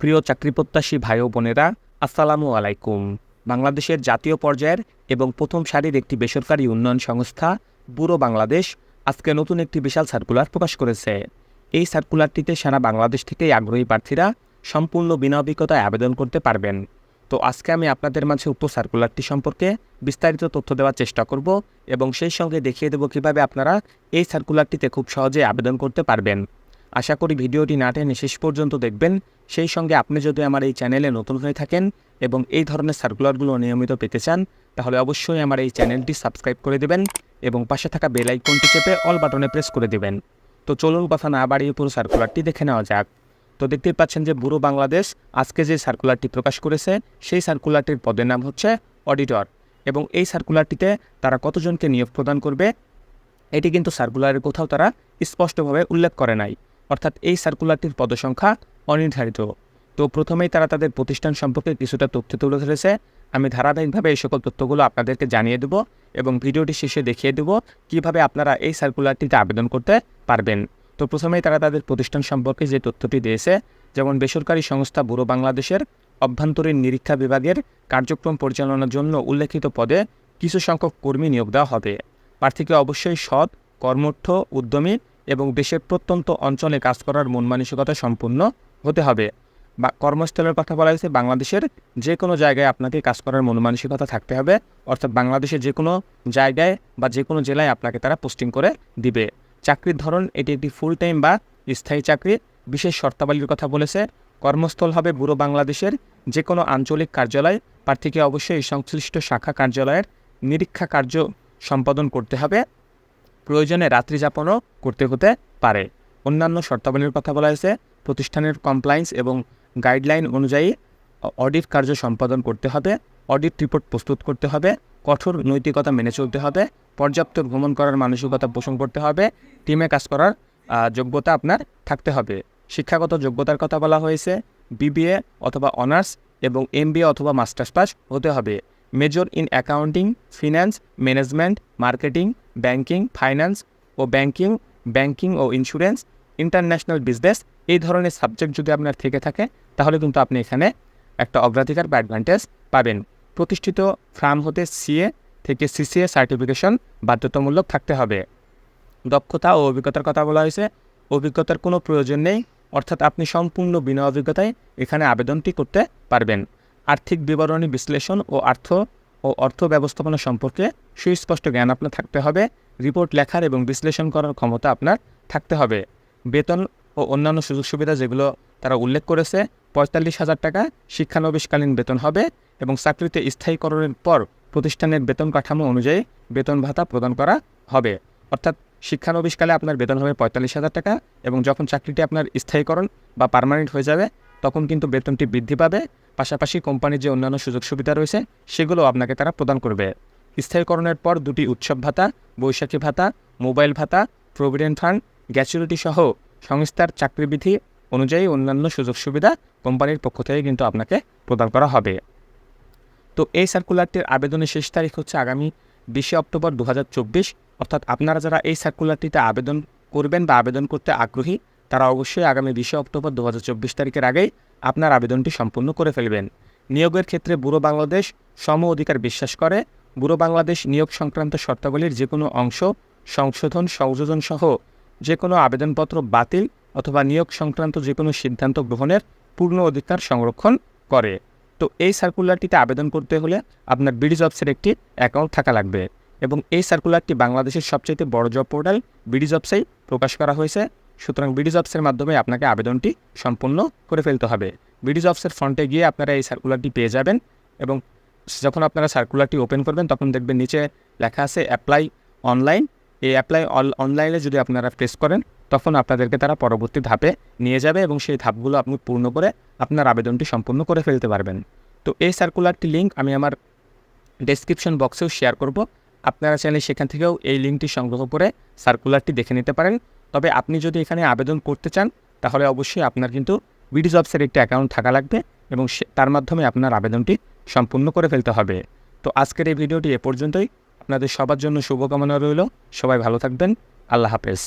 প্রিয় চাকরিপ্রত্যাশী ভাই ও বোনেরা, আসসালামু আলাইকুম। বাংলাদেশের জাতীয় পর্যায়ের এবং প্রথম সারির একটি বেসরকারি উন্নয়ন সংস্থা ব্যুরো বাংলাদেশ আজকে নতুন একটি বিশাল সার্কুলার প্রকাশ করেছে। এই সার্কুলারটিতে সারা বাংলাদেশ থেকেই আগ্রহী প্রার্থীরা সম্পূর্ণ বিনা অভিজ্ঞতায় আবেদন করতে পারবেন। তো আজকে আমি আপনাদের মাঝে উক্ত সার্কুলারটি সম্পর্কে বিস্তারিত তথ্য দেওয়ার চেষ্টা করব এবং সেই সঙ্গে দেখিয়ে দেব কীভাবে আপনারা এই সার্কুলারটিতে খুব সহজে আবেদন করতে পারবেন। আশা করি ভিডিওটি না টেনে শেষ পর্যন্ত দেখবেন। সেই সঙ্গে আপনি যদি আমার এই চ্যানেলে নতুন হয়ে থাকেন এবং এই ধরনের সার্কুলারগুলো নিয়মিত পেতে চান, তাহলে অবশ্যই আমার এই চ্যানেলটি সাবস্ক্রাইব করে দেবেন এবং পাশে থাকা বেল আইকনটি চেপে অল বাটনে প্রেস করে দেবেন। তো চলুন কথা না বাড়িয়ে পুরো সার্কুলারটি দেখে নেওয়া যাক। তো দেখতেই পাচ্ছেন যে ব্যুরো বাংলাদেশ আজকে যে সার্কুলারটি প্রকাশ করেছে, সেই সার্কুলারটির পদের নাম হচ্ছে অডিটর, এবং এই সার্কুলারটিতে তারা কতজনকে নিয়োগ প্রদান করবে এটি কিন্তু সার্কুলারের কোথাও তারা স্পষ্টভাবে উল্লেখ করে নাই, অর্থাৎ এই সার্কুলারটির পদসংখ্যা অনির্ধারিত। তো প্রথমেই তারা তাদের প্রতিষ্ঠান সম্পর্কে কিছুটা তথ্য তুলে ধরেছে। আমি ধারাবাহিকভাবে এই সকল তথ্যগুলো আপনাদেরকে জানিয়ে দেব এবং ভিডিওটি শেষে দেখিয়ে দেব কীভাবে আপনারা এই সার্কুলারটিতে আবেদন করতে পারবেন। তো প্রথমেই তারা তাদের প্রতিষ্ঠান সম্পর্কে যে তথ্যটি দিয়েছে, যেমন বেসরকারি সংস্থা ব্যুরো বাংলাদেশের অভ্যন্তরীণ নিরীক্ষা বিভাগের কার্যক্রম পরিচালনার জন্য উল্লেখিত পদে কিছু সংখ্যক কর্মী নিয়োগ দেওয়া হবে। প্রার্থীকে অবশ্যই সৎ, কর্মঠ, উদ্যমী এবং দেশের প্রত্যন্ত অঞ্চলে কাজ করার মন মানসিকতা সম্পূর্ণ হতে হবে। বা কর্মস্থলের কথা বলা হয়েছে বাংলাদেশের যে কোনো জায়গায় আপনাকে কাজ করার মন মানসিকতা থাকতে হবে, অর্থাৎ বাংলাদেশের যে কোনো জায়গায় বা যে কোনো জেলায় আপনাকে তারা পোস্টিং করে দিবে। চাকরির ধরন এটি একটি ফুল টাইম বা স্থায়ী চাকরি। বিশেষ শর্তাবলীর কথা বলেছে, কর্মস্থল হবে ব্যুরো বাংলাদেশের যে কোনো আঞ্চলিক কার্যালয়। প্রার্থীকে অবশ্যই সংশ্লিষ্ট শাখা কার্যালয়ের নিরীক্ষা কার্য সম্পাদন করতে হবে, প্রয়োজনে রাত্রি যাপনও করতে হতে পারে। অন্যান্য শর্তাবলীর কথা বলা হয়েছে, প্রতিষ্ঠানের কমপ্লায়েন্স এবং গাইডলাইন অনুযায়ী অডিট কার্য সম্পাদন করতে হবে, অডিট রিপোর্ট প্রস্তুত করতে হবে, কঠোর নৈতিকতা মেনে চলতে হবে, পর্যাপ্ত ভ্রমণ করার মানসিকতা পোষণ করতে হবে, টিমে কাজ করার যোগ্যতা আপনার থাকতে হবে। শিক্ষাগত যোগ্যতার কথা বলা হয়েছে, বিবিএ অথবা অনার্স এবং এমবিএ অথবা মাস্টার্স পাস হতে হবে। Major in accounting, finance, management, marketing, banking, finance ও ব্যাংকিং ও ইন্স্যুরেন্স, ইন্টারন্যাশনাল বিজনেস, এই ধরনের সাবজেক্ট যদি আপনার থেকে থাকে তাহলে কিন্তু আপনি এখানে একটা অগ্রাধিকার বা অ্যাডভান্টেজ পাবেন। প্রতিষ্ঠিত ফার্ম হতে সিএ থেকে সিসিএ সার্টিফিকেশন বাধ্যতামূলক থাকতে হবে। দক্ষতা ও অভিজ্ঞতার কথা বলা হয়েছে, অভিজ্ঞতার কোনো প্রয়োজন নেই, অর্থাৎ আপনি সম্পূর্ণ বিনা অভিজ্ঞতায় এখানে আবেদনটি করতে পারবেন। আর্থিক বিবরণী বিশ্লেষণ ও অর্থ ব্যবস্থাপনা সম্পর্কে সুস্পষ্ট জ্ঞান আপনার থাকতে হবে। রিপোর্ট লেখার এবং বিশ্লেষণ করার ক্ষমতা আপনার থাকতে হবে। বেতন ও অন্যান্য সুযোগ সুবিধা যেগুলো তারা উল্লেখ করেছে, 45,000 টাকা শিক্ষানবিশকালীন বেতন হবে এবং চাকরিতে স্থায়ীকরণের পর প্রতিষ্ঠানের বেতন কাঠামো অনুযায়ী বেতন ভাতা প্রদান করা হবে। অর্থাৎ শিক্ষানবিশকালে আপনার বেতন হবে 45,000 টাকা এবং যখন চাকরিটি আপনার স্থায়ীকরণ বা পার্মানেন্ট হয়ে যাবে তখন কিন্তু বেতনটি বৃদ্ধি পাবে। পাশাপাশি কোম্পানির যে অন্যান্য সুযোগ সুবিধা রয়েছে সেগুলো আপনাকে তারা প্রদান করবে। স্থায়ীকরণের পর 2টি উৎসব ভাতা, বৈশাখী ভাতা, মোবাইল ভাতা, প্রভিডেন্ট ফান্ড, গ্র্যাচুইটি সহ সংস্থার চাকরিবিধি অনুযায়ী অন্যান্য সুযোগ সুবিধা কোম্পানির পক্ষ থেকে কিন্তু আপনাকে প্রদান করা হবে। তো এই সার্কুলারটির আবেদনের শেষ তারিখ হচ্ছে আগামী 20 অক্টোবর 2024। অর্থাৎ আপনারা যারা এই সার্কুলারটিতে আবেদন করবেন বা আবেদন করতে আগ্রহী তারা অবশ্যই আগামী 20 অক্টোবর 2024 তারিখের আগেই আপনার আবেদনটি সম্পূর্ণ করে ফেলবেন। নিয়োগের ক্ষেত্রে ব্যুরো বাংলাদেশ সম অধিকার বিশ্বাস করে। ব্যুরো বাংলাদেশ নিয়োগ সংক্রান্ত শর্তাবলীর যে কোনো অংশ সংযোজন সহ যে কোনো আবেদনপত্র বাতিল অথবা নিয়োগ সংক্রান্ত যে কোনো সিদ্ধান্ত গ্রহণের পূর্ণ অধিকার সংরক্ষণ করে। তো এই সার্কুলারটিতে আবেদন করতে হলে আপনার বিডিজবসের একটি অ্যাকাউন্ট থাকা লাগবে এবং এই সার্কুলারটি বাংলাদেশের সবচেয়ে বড় জব পোর্টাল বিডিজবসেই প্রকাশ করা হয়েছে। সুতরাং বিডিজবসের মাধ্যমে আপনাকে আবেদনটি সম্পূর্ণ করে ফেলতে হবে। বিডিজবসের ফ্রন্টে গিয়ে আপনারা এই সার্কুলারটি পেয়ে যাবেন এবং যখন আপনারা সার্কুলারটি ওপেন করবেন তখন দেখবেন নিচে লেখা আছে অ্যাপ্লাই অনলাইন। এই অ্যাপ্লাই অনলাইনে যদি আপনারা প্রেস করেন তখন আপনাদেরকে তারা পরবর্তী ধাপে নিয়ে যাবে এবং সেই ধাপগুলো আপনি পূর্ণ করে আপনার আবেদনটি সম্পূর্ণ করে ফেলতে পারবেন। তো এই সার্কুলারটি লিঙ্ক আমি আমার ডেসক্রিপশন বক্সেও শেয়ার করব। আপনারা চাইলে সেখান থেকেও এই লিঙ্কটি সংগ্রহ করে সার্কুলারটি দেখে নিতে পারেন। তবে আপনি যদি এখানে আবেদন করতে চান তাহলে অবশ্যই আপনার কিন্তু বিডিজবসের একটি অ্যাকাউন্ট থাকা লাগবে এবং তার মাধ্যমে আপনার আবেদনটি সম্পূর্ণ করে ফেলতে হবে। তো আজকের এই ভিডিওটি এ পর্যন্তই। আপনাদের সবার জন্য শুভকামনা রইল। সবাই ভালো থাকবেন। আল্লাহ হাফেজ।